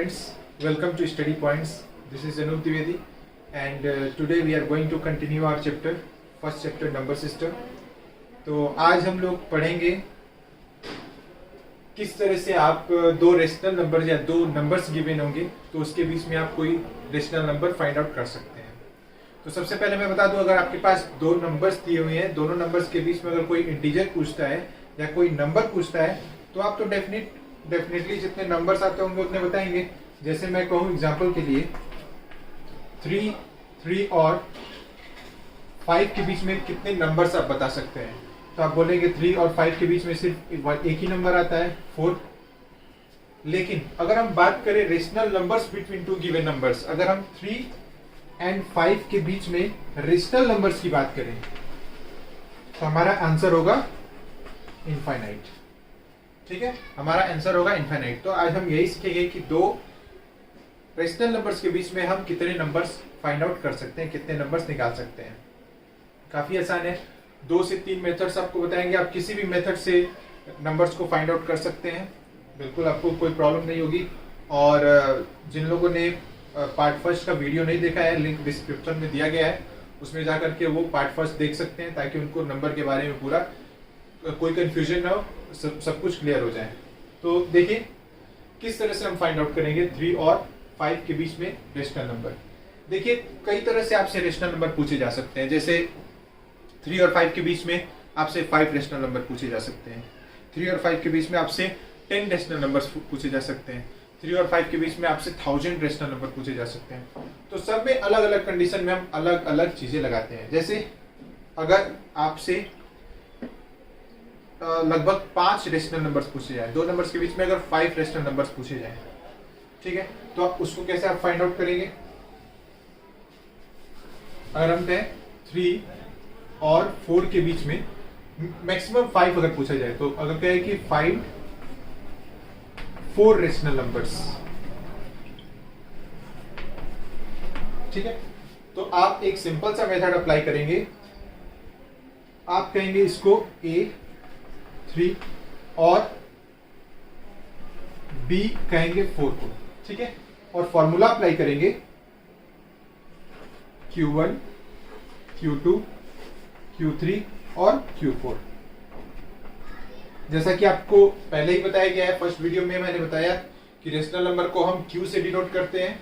friends, welcome to Study Points. This is Anup Dwivedi and today we are going to continue our chapter, first chapter number system. तो आज हम लोग पढ़ेंगे किस तरह से आप दो रेशनल नंबर या दो नंबर्स गिवन होंगे तो उसके बीच में आप कोई रेशनल नंबर फाइंड आउट कर सकते हैं। तो सबसे पहले मैं बता दूं, अगर आपके पास दो नंबर्स दिए हुए हैं, दोनों नंबर्स के बीच में अगर कोई इंटीजर पूछता है या कोई नंबर पूछता है तो आप तो डेफिनेटली जितने नंबर्स आते होंगे उतने बताएंगे। जैसे मैं कहूँ एग्जांपल के लिए 3 और 5 के बीच में कितने नंबर्स आप बता सकते हैं, तो आप बोलेंगे 3 और 5 के बीच में सिर्फ एक ही नंबर आता है 4। लेकिन अगर हम बात करें rational numbers between two given numbers, अगर हम 3 एंड 5 के बीच में रेशनल नंबर्स की बात करें तो हमारा आंसर होगा इनफाइनाइट। ठीक है, हमारा आंसर होगा इनफाइनाइट। तो आज हम यही सीखेंगे कि दो रेशनल नंबर्स के बीच में हम कितने नंबर्स फाइंड आउट कर सकते हैं, कितने नंबर्स निकाल सकते हैं। काफी आसान है, 2 से 3 मेथड्स आपको बताएंगे। आप किसी भी मेथड से नंबर्स को फाइंड आउट कर सकते हैं, बिल्कुल आपको कोई प्रॉब्लम नहीं होगी। और जिन लोगों ने पार्ट फर्स्ट का वीडियो नहीं देखा है, लिंक डिस्क्रिप्शन में दिया गया है, उसमें जाकर के वो पार्ट फर्स्ट देख सकते हैं ताकि उनको नंबर के बारे में पूरा कोई कंफ्यूजन ना हो, सब कुछ क्लियर हो जाए। तो देखिए किस तरह से हम फाइंड आउट करेंगे 3 और 5 के बीच में रेशनल नंबर। देखिए कई तरह से आपसे रेशनल नंबर पूछे जा सकते हैं। जैसे 3 और 5 के बीच में आपसे 5 रेशनल नंबर पूछे जा सकते हैं। 3 और 5 के बीच में आपसे 10 रेशनल नंबर पूछे जा सकते हैं। 3 और 5 के बीच में आपसे 1000 रेशनल नंबर पूछे जा सकते हैं। तो सब में अलग अलग कंडीशन में हम अलग अलग चीजें लगाते हैं। जैसे अगर आपसे लगभग 5 रेशनल नंबर्स पूछे जाए, दो नंबर्स के बीच में अगर 5 रेशनल नंबर्स पूछे जाए, ठीक है, तो आप उसको कैसे आप फाइंड आउट करेंगे। अगर हम कहें 3 और 4 के बीच में मैक्सिमम 5 अगर पूछा जाए, तो अगर कहें कि 4 रेशनल नंबर्स, ठीक है, तो आप एक सिंपल सा मेथड अप्लाई करेंगे। आप कहेंगे इसको A 3 और B कहेंगे 4 को, ठीक है, और फॉर्मूला अप्लाई करेंगे Q1 Q2 Q3 और Q4। जैसा कि आपको पहले ही बताया गया है, फर्स्ट वीडियो में मैंने बताया कि रेशनल नंबर को हम Q से डिनोट करते हैं।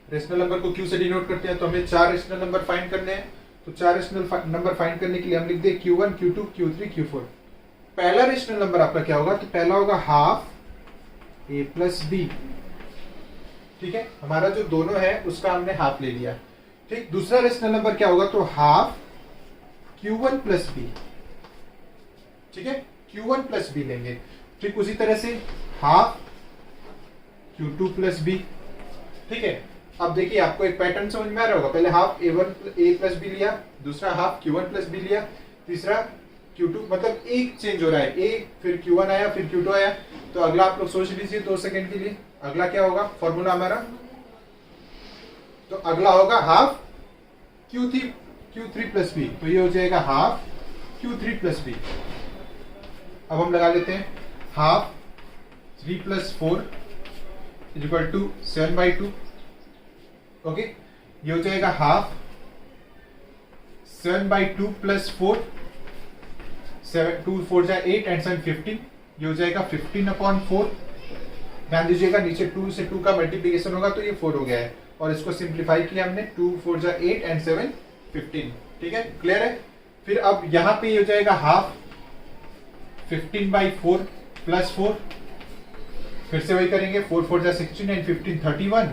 रेशनल नंबर को Q से डिनोट करते हैं तो हमें 4 रेशनल नंबर फाइंड करने हैं। तो 4 रेशनल नंबर फाइंड करने के लिए हम लिख दे Q1 Q2 Q3 Q4। पहला रेशनल नंबर आपका क्या होगा, तो पहला होगा हाफ A प्लस B। ठीक है, हमारा जो दोनों है उसका हमने हाफ ले लिया। ठीक, दूसरा रेशनल नंबर क्या होगा, तो हाफ Q1 प्लस B। ठीक है, Q1 प्लस B लेंगे। ठीक, उसी तरह से हाफ Q2 प्लस B। ठीक है, अब देखिए आपको एक पैटर्न समझ में आ रहा होगा। पहले हाफ A प्लस B लिया, दूसरा हाफ Q1 प्लस B लिया, तीसरा Q2, मतलब एक चेंज हो रहा है, A फिर Q1 आया फिर Q2 आया। तो अगला आप लोग सोच लीजिए 2 सेकंड के लिए, अगला क्या होगा फॉर्मूला हमारा। तो अगला होगा हाफ Q3 प्लस B, तो ये हो जाएगा हाफ Q3 प्लस B। अब हम लगा लेते हैं half 3 plus 4 is equal to 7/2। Okay, ये हो जाएगा हाफ 7/2 प्लस 4, 2 4 जा 8 एंड 7 15, ये हो जाएगा 15/4। ध्यान दीजिएगा नीचे 2 से 2 का मल्टीप्लिकेशन होगा तो ये 4 हो गया है, और इसको सिंप्लीफाई किया हमने, 2 4 जा 8 एंड 7 15। ठीक है, क्लियर है। फिर अब यहां पे ये हो जाएगा हाफ 15/4 प्लस 4, फिर से वही करेंगे, 4 4 जा 16 एंड 15 31,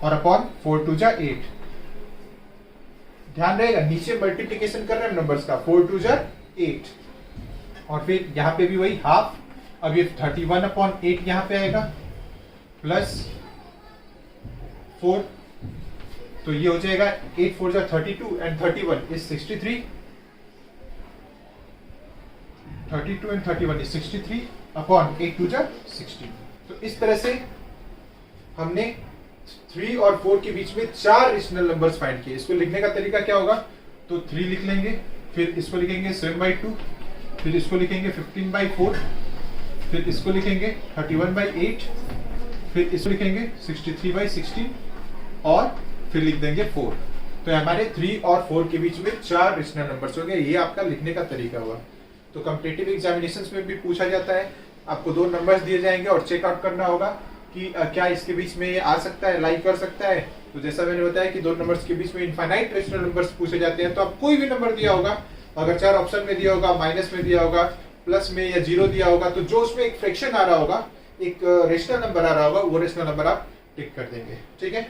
और अपॉन 4 2 जा 8। ध्यान रहेगा नीचे मल्टीप्लिकेशन कर रहे हैं नंबर्स का, 4 2 जा 8, और फिर यहां पे भी वही हाफ। अब ये 31/8 यहां पे आएगा प्लस 4, तो ये हो जाएगा 8 4 जा 32 and 31 is 63। 32 and 31 is 63 upon 8 2 जा 16। तो इस तरह से हमने 3 और 4 के बीच में 4 रेशनल नंबर्स फाइंड किए। इसको लिखने का तरीका क्या होगा, तो 3 लिख लेंगे, फिर इसको लिखेंगे 7/2, फिर इसको लिखेंगे 15/4, फिर इसको लिखेंगे 31/8, फिर इसको लिखेंगे 63/16 और फिर लिख देंगे 4। तो हमारे 3 और 4 के बीच में 4 रेशनल नंबर्स हो गए। ये आपका लिखने का तरीका हुआ। तो कॉम्पिटिटिव एग्जामिनेशंस में भी पूछा जाता है, आपको 2 नंबर्स दिए जाएंगे और चेकआउट करना होगा कि क्या इसके बीच में ये आ सकता है, लाई कर सकता है। तो जैसा मैंने बताया कि 2 नंबर्स के बीच में इनफाइनाइट रेशनल नंबर्स पूछे जाते हैं, तो आप कोई भी नंबर दिया होगा, अगर 4 ऑप्शन में दिया होगा, माइनस में दिया होगा, प्लस में या 0 दिया होगा, तो जो उसमें एक फ्रैक्शन आ रहा होगा, एक रेशनल नंबर आ रहा होगा, वो रेशनल नंबर आप टिक कर देंगे। ठीक है,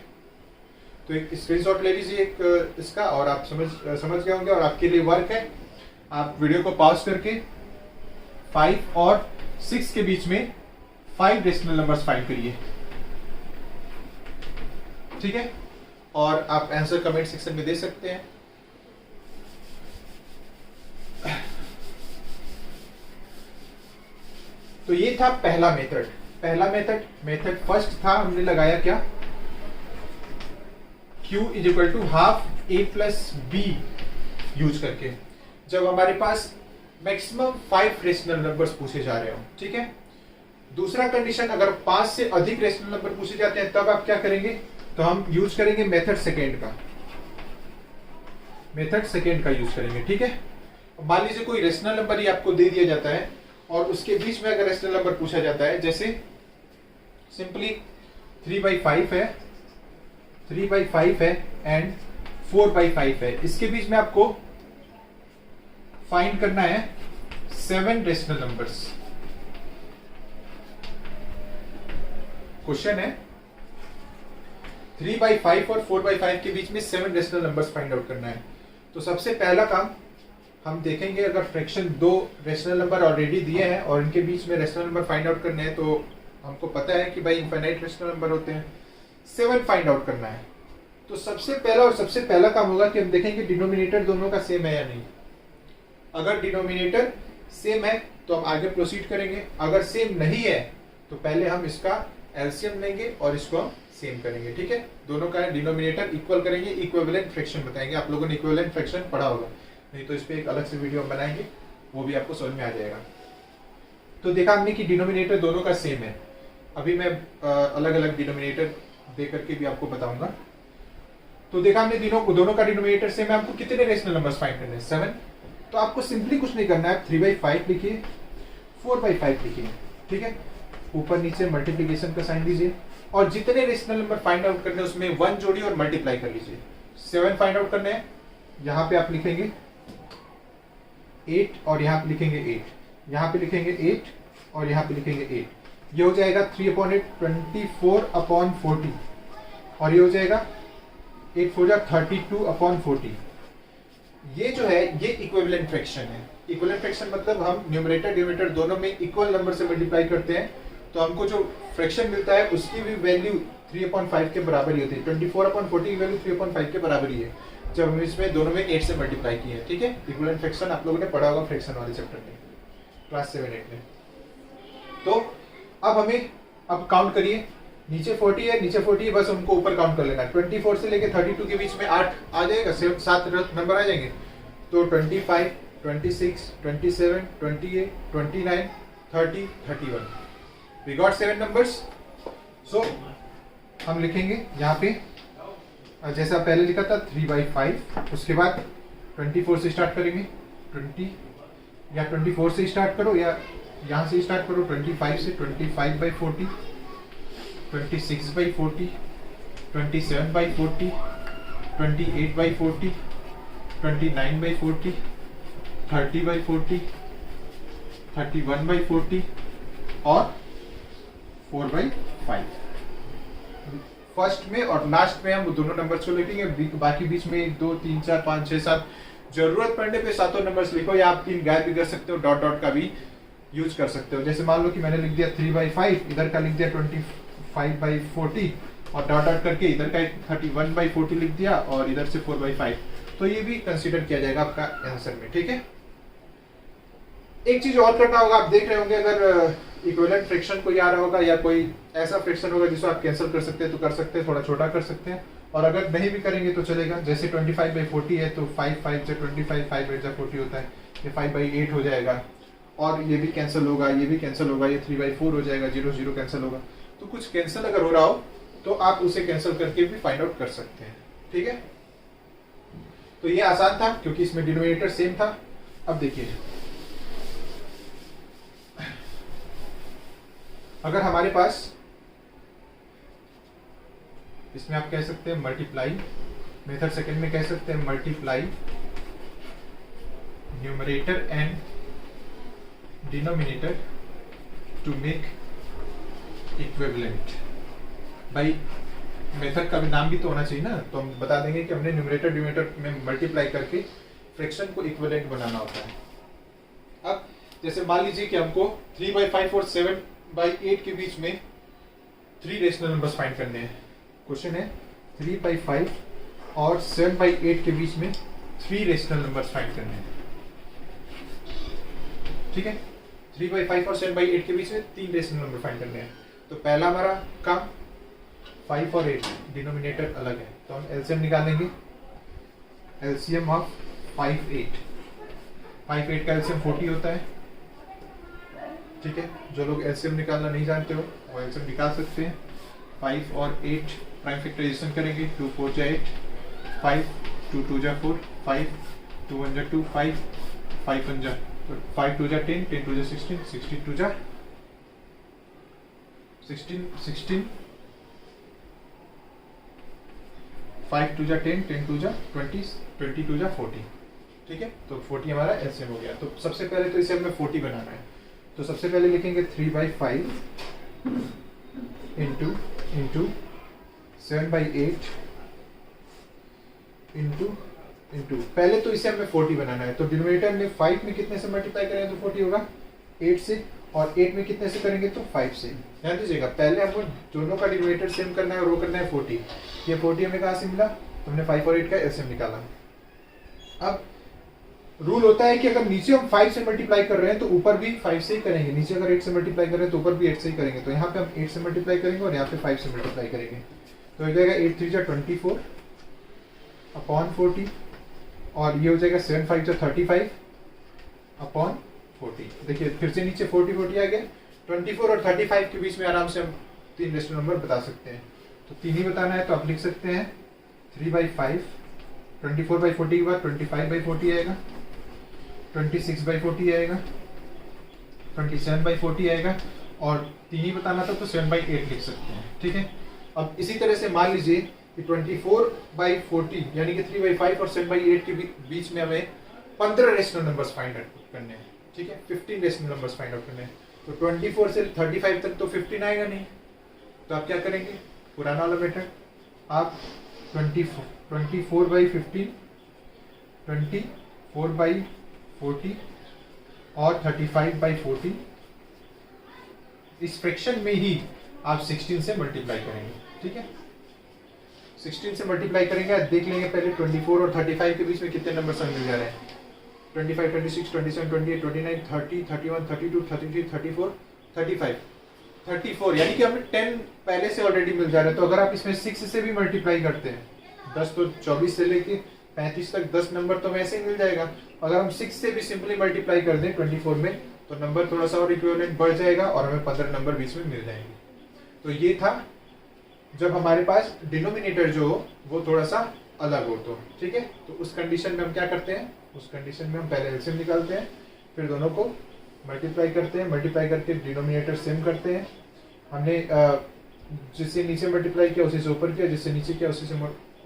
तो एक स्क्रीनशॉट ले लीजिए एक इसका, और आप समझ गए होंगे। और आपके लिए वर्क है, आप वीडियो को पॉज करके 5 और 6 के बीच में 5 रेशनल नंबर्स फाइंड करिए। ठीक है, और आप आंसर कमेंट सेक्शन में दे सकते हैं। तो ये था पहला मेथड फर्स्ट था, हमने लगाया क्या, Q = half A + B use करके, जब हमारे पास मैक्सिमम 5 रेशनल नंबर्स पूछे जा रहे हो। ठीक है, दूसरा कंडीशन, अगर 5 से अधिक रेशनल नंबर पूछे जाते हैं तब आप क्या करेंगे, तो हम यूज करेंगे मेथड सेकेंड का यूज करेंगे। ठीक है, मान लीजिए कोई रेशनल नंबर ही आपको दे दिया जाता है और उसके बीच में अगर रेशनल नंबर पूछा जाता है, जैसे सिंपली 3/5 है एंड 4/5 है, इसके बीच में आपको फाइंड करना है 7 रेशनल नंबर्स। क्वेश्चन है 3/5 और 4/5 के बीच में 7 रेशनल नंबर्स फाइंड आउट करना है। तो सबसे पहला काम हम देखेंगे, अगर फ्रैक्शन 2 रेशनल नंबर ऑलरेडी दिए हैं और इनके बीच में रेशनल नंबर फाइंड आउट करने हैं, तो हमको पता है कि भाई इनफाइनाइट रेशनल नंबर होते हैं, 7 फाइंड आउट करना है। तो सबसे पहला काम होगा कि हम देखेंगे डिनोमिनेटर दोनों का सेम है या नहीं। अगर डिनोमिनेटर सेम है तो हम आगे प्रोसीड करेंगे, अगर सेम नहीं है तो पहले हम इसका एलसीएम लेंगे और इसको हम सेम करेंगे। ठीक है, दोनों का डिनोमिनेटर इक्वल करेंगे, इक्विवेलेंट फ्रैक्शन बताएंगे। आप लोगों ने इक्विवेलेंट फ्रैक्शन पढ़ा होगा, नहीं तो इस पे एक अलग से वीडियो बनाएंगे, वो भी आपको समझ में आ जाएगा। तो देखा हमने कि डिनोमिनेटर दोनों का सेम है। अभी मैं अलग अलग डिनोमिनेटर दे करके भी आपको बताऊंगा। तो देखा हमने दोनों का डिनोमिनेटर सेम है, आपको कितने रेशनल नंबर्स फाइंड करने हैं, 7। तो आपको सिंपली कुछ नहीं करना है, 3/5 लिखिए, 4/5 लिखिए। ठीक है, ऊपर नीचे मल्टीप्लीकेशन का साइन दीजिए और जितने रेशनल नंबर फाइंड आउट करने हैं उसमें 1 जोड़िए और मल्टीप्लाई कर लीजिए। 7 फाइंड आउट करने हैं, यहाँ पे आप लिखेंगे 8 और यहाँ पे लिखेंगे 8, यहाँ पे लिखेंगे 8 और यहाँ पे लिखेंगे 8। ये हो जाएगा 3/8 24/40 और ये हो जाएगा 8 4 32/40। ये जो है ये इक्विवेलेंट फ्रैक्शन है। इक्विवेलेंट फ्रैक्शन मतलब हम न्यूमरेटर डिनोमिनेटर दोनों में इक्वल नंबर से मल्टीप्लाई करते हैं, तो हमको जो फ्रैक्शन मिलता है उसकी भी वैल्यू 3/5 के बराबर ही होती है। 24/40 की वैल्यू 3/5 के बराबर ही है जब हम इसमें दोनों में 8 से मल्टीप्लाई किए हैं। ठीक है, इक्विवेलेंट फ्रैक्शन आप लोगों ने पढ़ा होगा फ्रैक्शन वाले चैप्टर में, क्लास 7-8 में। तो अब काउंट करिए, नीचे 40 है, नीचे 40 है, बस हमको ऊपर काउंट कर लेना है। 24 से लेके 32 के बीच में 8 आ जाएगा, 7 नंबर आ जाएंगे। तो 25, 26, 27, 28, 29, 30, 31। We got 7 numbers. So हम लिखेंगे यहाँ पे जैसा पहले लिखा था 3/5, उसके बाद 24 से स्टार्ट करेंगे, 20 या 24 से स्टार्ट करो या यहाँ से स्टार्ट करो 25 से, 25/40, 26/40, 27/40, 28/40, 29/40, 30/40, 31/40 और 4/5। फर्स्ट में और लास्ट में हम दोनों नंबर्स को लिखेंगे, बाकी बीच में 1 2 3 4 5 6 7 जरूरत पड़ने पे सातों नंबर्स लिखो, या आप 3 गायब भी कर सकते हो, डॉट डॉट का भी यूज कर सकते हो। जैसे मान लो कि मैंने लिख दिया 3/5, इधर का लिख दिया 25/40 और डॉट डॉट करके इधर का 31/40 लिख दिया और इधर से 4/5, तो ये भी कंसीडर किया जाएगा आपका आंसर में। ठीक है, एक चीज और करना होगा, आप देख रहे होंगे अगर इक्विवेलेंट फ्रैक्शन कोई आ रहा होगा या कोई ऐसा फ्रैक्शन होगा जिसको आप कैंसिल कर सकते हैं तो कर सकते हैं, थोड़ा छोटा कर सकते हैं, और अगर नहीं भी करेंगे तो चलेगा। जैसे 25/40 है तो 5 5 से 25, 5 8 से 40 होता है, ये 5/8 हो जाएगा और ये भी कैंसिल होगा, ये भी कैंसिल होगा, ये 3/4 हो जाएगा, 0 0 कैंसिल होगा। तो कुछ कैंसिल अगर हो रहा हो तो आप उसे कैंसिल करके भी फाइंड आउट कर सकते हैं। ठीक है, तो ये आसान था क्योंकि इसमें डिनोमिनेटर सेम था। अब देखिए, अगर हमारे पास इसमें आप कह सकते हैं मल्टीप्लाई, मेथड सेकंड में कह सकते हैं multiply numerator and denominator to make equivalent. भाई मेथड का भी नाम भी तो होना चाहिए ना, तो हम बता देंगे कि हमने न्यूमरेटर डिनोमिनेटर में मल्टीप्लाई करके फ्रैक्शन को इक्विवेलेंट बनाना होता है। अब जैसे मान लीजिए कि हमको 3/5 और 7/8 के बीच में 3 रेशनल नंबर्स फाइंड करने हैं। क्वेश्चन है 3/5 और 7/8 के बीच में 3 रेशनल नंबर्स फाइंड करने हैं। ठीक है, 3/5 और 7/8 के बीच में 3 रेशनल नंबर फाइंड करने हैं। तो पहला हमारा काम 5 और 8, डिनोमिनेटर अलग है, तो हम एलसीएम निकालेंगे। एलसीएम ऑफ 5, 8 का एलसीएम 40 होता है। ठीक है, जो लोग एलसीएम निकालना नहीं जानते हो वो एलसीएम निकाल सकते हैं। 5 और 8 प्राइम फैक्टराइजेशन करेंगे, 2 4 जा 8, 5 2 2 जा 4, 5 2 1 जा 2, 5 5 1 जा, 5 2 जा 10, 10 2 जा 16, 16 2 जा 16, 16 5 2 जा 10, 10 2 जा 20, 20 2 जा 40। ठीक है, तो 40 हमारा एलसीएम हो गया। तो सबसे पहले तो इसे हमें 40 बनाना है, तो सबसे पहले लिखेंगे 3/5 इंटू 7/8 इंटू पहले तो इसे हमें 40 बनाना है। तो डिनोमिनेटर में 5 में कितने से मल्टीप्लाई करेंगे तो 40 होगा, 8 से, और 8 में कितने से करेंगे तो 5 से। ध्यान दीजिएगा, पहले हमको दोनों का डिनोमिनेटर सेम करना है और वो करना है 40। ये 40 हमें कहाँ से मिला, तो हमने 5 और 8 का एलसीएम निकाला। अब रूल होता है कि अगर नीचे हम 5 से मल्टीप्लाई कर रहे हैं तो ऊपर भी 5 से ही करेंगे, नीचे अगर 8 से मल्टीप्लाई कर रहे हैं तो ऊपर भी 8 से ही करेंगे। तो यहाँ पे हम 8 से मल्टीप्लाई करेंगे और यहाँ पे 5 से मल्टीप्लाई करेंगे, तो हो जाएगा 8 3 जा 24 अपॉन 40, और ये हो जाएगा 7 5 जा 35 अपॉन 40। देखिए फिर से नीचे 40 40 आ गया। 24 और 35 के बीच में आराम से हम 3 रेशनल नंबर बता सकते हैं। तो 3 ही बताना है तो आप लिख सकते हैं 3/5, 24/40 के बाद 25/40 आएगा, 26/40 आएगा, 27/40 आएगा, और 3 ही बताना था तो 7/8 लिख सकते हैं। ठीक है, अब इसी तरह से मान लीजिए कि 24/40 यानी कि 3/5 और 7/8 के बीच में हमें 15 रेशनल नंबर्स फाइंड आउट करने हैं। ठीक है, 15 रेशनल नंबर्स फाइंड आउट करने हैं। तो 24 से 35 तक तो 15 आएगा नहीं, तो आप क्या करेंगे, पुराना वाला मेथड, आप 24/15, 24/40 और 35/40 इस फ्रैक्शन में ही आप 16 से मल्टीप्लाई करेंगे। ठीक है, 16 से मल्टीप्लाई करेंगे, देख लेंगे पहले 24 और 35 के बीच में कितने नंबर हमें मिल जा रहे हैं। 25 26 27 28 29 30 31 32 33 34 35 34, यानी कि हमें 10 पहले से ऑलरेडी मिल जा रहा है। तो अगर आप इसमें 6 से भी मल्टीप्लाई करते हैं, 10 तो 24 से लेके 35 तक 10 नंबर तो वैसे ही मिल जाएगा। अगर हम 6 से भी सिंपली मल्टीप्लाई कर दें 24 में, तो नंबर थोड़ा सा और इक्विवेलेंट बढ़ जाएगा और हमें 15 नंबर बीच में मिल जाएंगे। तो ये था जब हमारे पास डिनोमिनेटर जो हो वो थोड़ा सा अलग हो। तो ठीक है, तो उस कंडीशन में हम क्या करते हैं, उस कंडीशन में हम पहले एलसीएम निकालते हैं, फिर दोनों को मल्टीप्लाई करते हैं, मल्टीप्लाई करके डिनोमिनेटर सेम करते हैं। हमने जिससे नीचे मल्टीप्लाई किया उसी से ऊपर किया, जिससे नीचे किया उसी से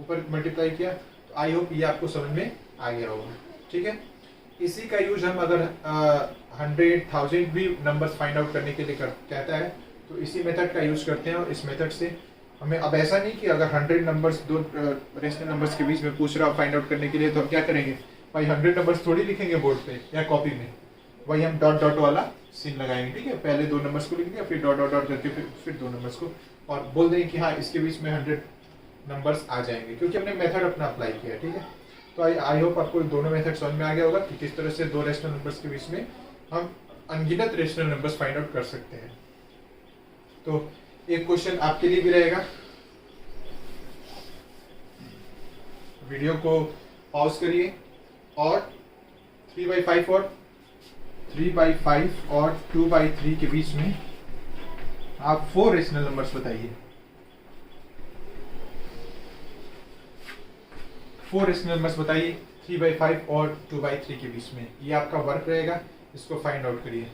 ऊपर मल्टीप्लाई किया। तो आई होप ये आपको समझ में आ गया होगा। ठीक है, इसी का यूज हम अगर 100,000 भी नंबर्स फाइंड आउट करने के लिए कहता है तो इसी मेथड का यूज करते हैं। और इस मेथड से हमें अब ऐसा नहीं कि अगर 100 नंबर्स दो रेशनल नंबर्स के बीच में पूछ रहा फाइंड आउट करने के लिए, तो हम क्या करेंगे भाई 100 नंबर्स थोड़ी लिखेंगे बोर्ड पे या कॉपी में, वही हम डॉट डॉट वाला सीन लगाएंगे। ठीक है, पहले 2 नंबर्स को लिख दिया, फिर डॉट डॉट डॉट करके फिर 2 नंबर्स को, और बोल देंगे कि हाँ इसके बीच में 100 नंबर्स आ जाएंगे, क्योंकि हमने मेथड अपना अप्लाई किया है। ठीक है, तो आई होप आपको दोनों मेथड समझ में आ गया होगा कि किस तरह से 2 रेशनल नंबर्स के बीच में हम अनगिनत रेशनल नंबर्स फाइंड आउट कर सकते हैं। तो एक क्वेश्चन आपके लिए भी रहेगा, वीडियो को पॉज करिए और 3/5 और 2/3 के बीच में आप 4 रेशनल नंबर्स बताइए। 4 रेशनल नंबर्स बताइए 3/5 और 2/3 के बीच में। ये आपका वर्क रहेगा, इसको फाइंड आउट करिए।